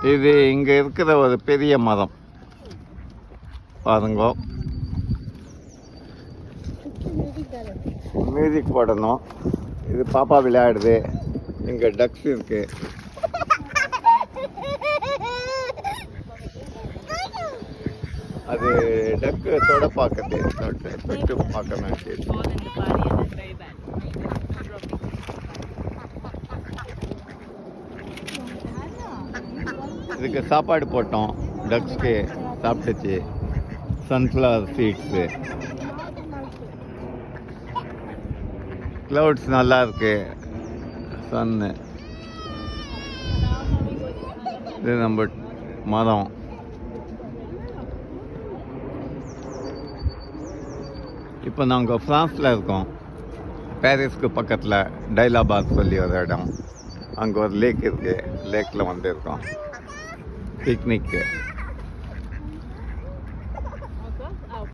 இது இங்கே இருக்கிற ஒரு பெரிய மரம் பாருங்க. மியூசிக் போடணும். இது பாப்பா விளையாடுது. இங்கே டக்ஸ் இருக்கு. அது டக்கு தொட பார்க்குது, தொட்டு பார்க்க வேண்டியது. இதுக்கு சாப்பாடு போட்டோம். டக்ஸ்க்கு சாப்பிட்டுச்சு. Sunflower seeds. க்ளவுட்ஸ் நல்லா இருக்கு. சன்னு. இது நம்ம மரம். இப்போ நாங்கள் ஃப்ரான்ஸில் இருக்கோம். பாரிஸ்க்கு பக்கத்தில் டைலாபாத் சொல்லி ஒரு இடம். அங்கே ஒரு லேக் இருக்குது. லேக்கில் வந்துருக்கோம் பிக்னிக்கு.